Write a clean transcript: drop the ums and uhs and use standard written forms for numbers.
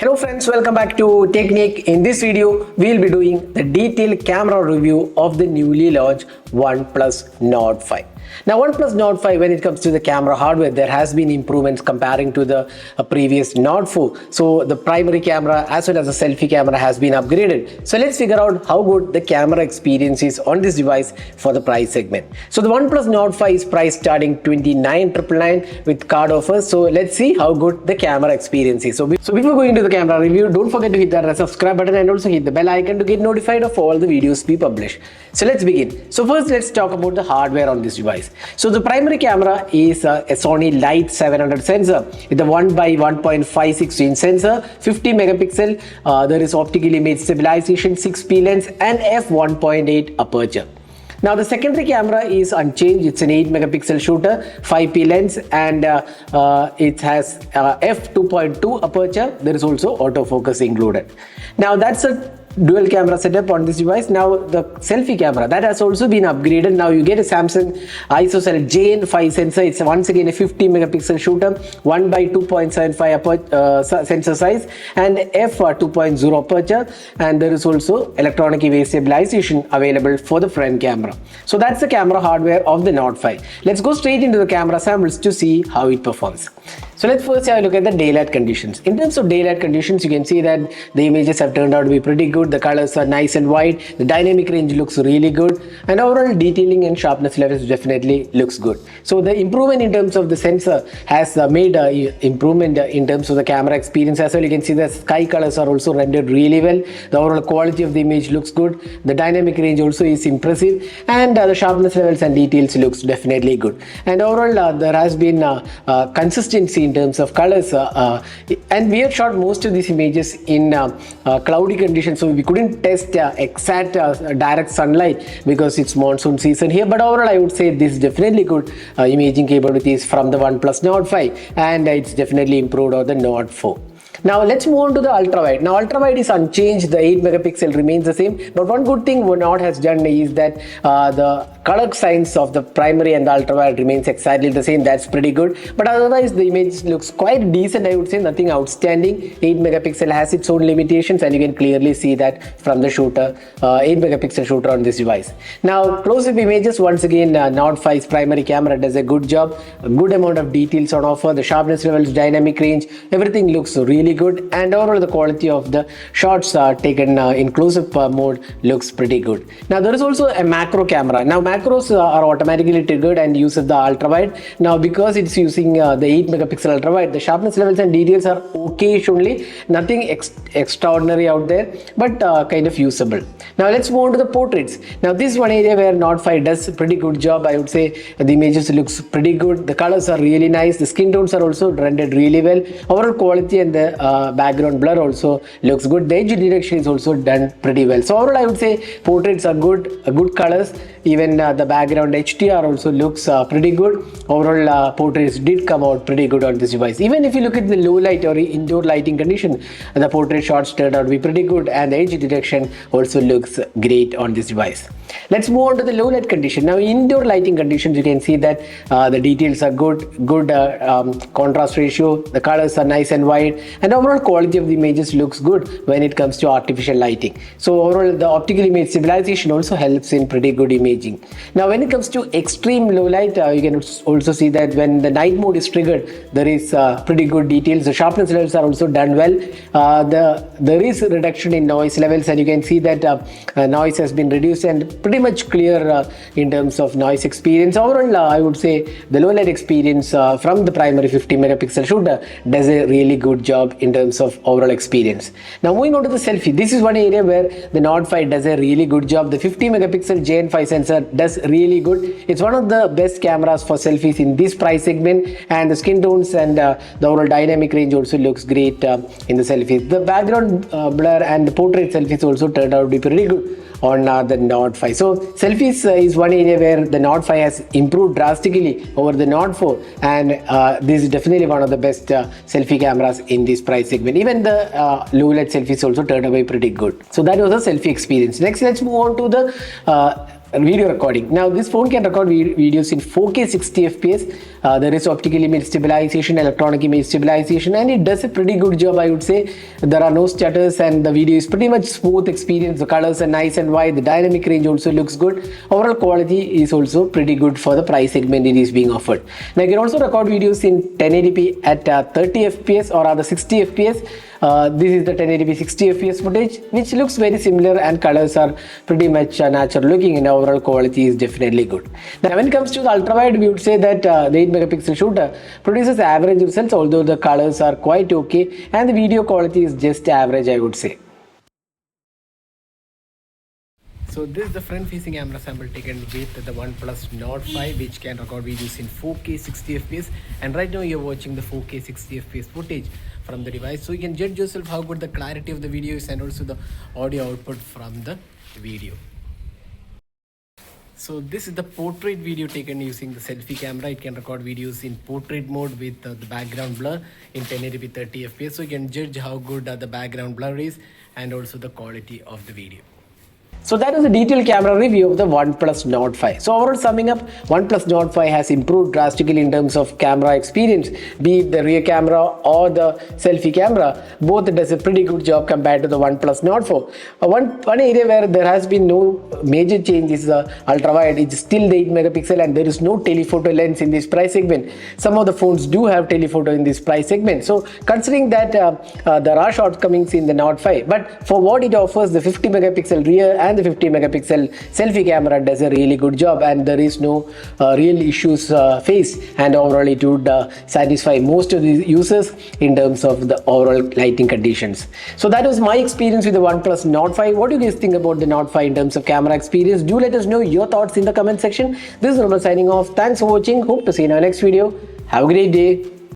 Hello friends, welcome back to Technique. In this video, we'll be doing the detailed camera review of the newly launched OnePlus Nord 5. Now OnePlus Nord 5, when it comes to the camera hardware, there has been improvements comparing to the previous Nord 4. So the primary camera as well as the selfie camera has been upgraded. So let's figure out how good the camera experience is on this device for the price segment. So the OnePlus Nord 5 is priced starting 29,999 with card offers. So let's see how good the camera experience is. So before going to the camera review, don't forget to hit that subscribe button and also hit the bell icon to get notified of all the videos we publish. So let's begin. So first, let's talk about the hardware on this device. So the primary camera is a Sony Light 700 sensor with a 1x1.56 inch sensor, 50 megapixel. There is optical image stabilization, 6p lens and f1.8 aperture. Now the secondary camera is unchanged. It's an 8 megapixel shooter, 5p lens, and it has f2.2 aperture. There is also autofocus included. Now that's a dual camera setup on this device. Now the selfie camera, that has also been upgraded. Now you get a Samsung ISOCELL JN5 sensor. It's once again a 50 megapixel shooter, 1x2.75 sensor size and f2.0 aperture, and there is also electronic image stabilization available for the front camera. So that's the camera hardware of the Nord 5. Let's go straight into the camera samples to see how it performs. So let's first have a look at the daylight conditions. In terms of daylight conditions, you can see that the images have turned out to be pretty good. The colors are nice and wide. The dynamic range looks really good, and overall detailing and sharpness levels definitely looks good. So the improvement in terms of the sensor has made improvement in terms of the camera experience as well. You can see the sky colors are also rendered really well. The overall quality of the image looks good. The dynamic range also is impressive, and the sharpness levels and details looks definitely good. And overall there has been consistency in terms of colors, and we have shot most of these images in cloudy conditions, so we couldn't test exact direct sunlight because it's monsoon season here. But overall I would say this is definitely good imaging capabilities from the OnePlus Nord 5, and it's definitely improved over the Nord 4. Now let's move on to the ultra wide. Now ultra wide is unchanged. The 8 megapixel remains the same, but one good thing Nord has done is that the color science of the primary and the ultra wide remains exactly the same. That's pretty good, but otherwise the image looks quite decent. I would say nothing outstanding. 8 megapixel has its own limitations, and you can clearly see that from the shooter, 8 megapixel shooter on this device. Now close-up images, once again Nord 5's primary camera does a good job. A good amount of details on offer. The sharpness levels, dynamic range, everything looks really good, and overall the quality of the shots taken in close-up mode looks pretty good. Now there is also a macro camera. Now macros are automatically triggered and uses the ultra wide. Now because it's using the 8 megapixel ultra wide, the sharpness levels and details are okay only, nothing extraordinary out there, but kind of usable. Now let's move on to the portraits. Now this is one area where Nord 5 does a pretty good job. I would say the images looks pretty good. The colors are really nice. The skin tones are also rendered really well. Overall quality and the background blur also looks good. The edge detection is also done pretty well. So overall I would say portraits are good, good colors. Even the background HDR also looks pretty good. Overall portraits did come out pretty good on this device. Even if you look at the low light or indoor lighting condition, the portrait shots turned out to be pretty good, and the edge detection also looks great on this device. Let's move on to the low light condition. Now indoor lighting conditions, you can see that the details are good contrast ratio, the colors are nice and wide, and overall quality of the images looks good when it comes to artificial lighting. So overall the optical image stabilization also helps in pretty good imaging. Now when it comes to extreme low light, you can also see that when the night mode is triggered, there is pretty good details. The sharpness levels are also done well. There is a reduction in noise levels, and you can see that noise has been reduced and pretty much clear in terms of noise experience. Overall I would say the low light experience from the primary 50 megapixel shooter does a really good job in terms of overall experience. Now moving on to the selfie, this is one area where the Nord 5 does a really good job. The 50 megapixel JN5 sensor does really good. It's one of the best cameras for selfies in this price segment, and the skin tones and the overall dynamic range also looks great in the selfies. The background blur and the portrait selfies also turned out to be pretty good on the Nord 5. So selfies is one area where the Nord 5 has improved drastically over the Nord 4, and this is definitely one of the best selfie cameras in this price segment. Even the low light selfies also turned out to be pretty good. So that was the selfie experience. Next, let's move on to the video recording. Now this phone can record videos in 4K 60 fps. There is optical image stabilization, electronic image stabilization, and it does a pretty good job, I would say. There are no stutters and the video is pretty much smooth experience. The colors are nice and wide. The dynamic range also looks good. Overall quality is also pretty good for the price segment it is being offered. Now you can also record videos in 1080p at 30 fps or rather 60 fps. This is the 1080p 60 fps footage, which looks very similar, and colors are pretty much natural looking, and overall quality is definitely good. Now when it comes to the ultra wide, we would say that the 8 megapixel shooter produces average results, although the colors are quite okay, and the video quality is just average, I would say. So this is the front facing camera sample taken with the OnePlus Nord 5, which can record videos in 4K 60 fps, and right now you're watching the 4K 60 fps footage from the device, so you can judge yourself how good the clarity of the video is and also the audio output from the video. So this is the portrait video taken using the selfie camera. It can record videos in portrait mode with the background blur in 1080p 30 fps, so you can judge how good the background blur is and also the quality of the video. So that was a detailed camera review of the OnePlus Nord 5. So overall summing up, OnePlus Nord 5 has improved drastically in terms of camera experience, be it the rear camera or the selfie camera. Both does a pretty good job compared to the OnePlus Nord 4. One area where there has been no major change is the ultra wide. It's still the 8 megapixel and there is no telephoto lens in this price segment. Some of the phones do have telephoto in this price segment. So considering that there are shortcomings in the Nord 5, but for what it offers, the 50 megapixel rear and the 50 megapixel selfie camera does a really good job, and there is no real issues faced, and overall it would satisfy most of the users in terms of the overall lighting conditions. So that was my experience with the OnePlus Nord 5. What do you guys think about the Nord 5 in terms of camera experience? Do let us know your thoughts in the comment section. This is Nirmal signing off. Thanks for watching. Hope to see you in our next video. Have a great day.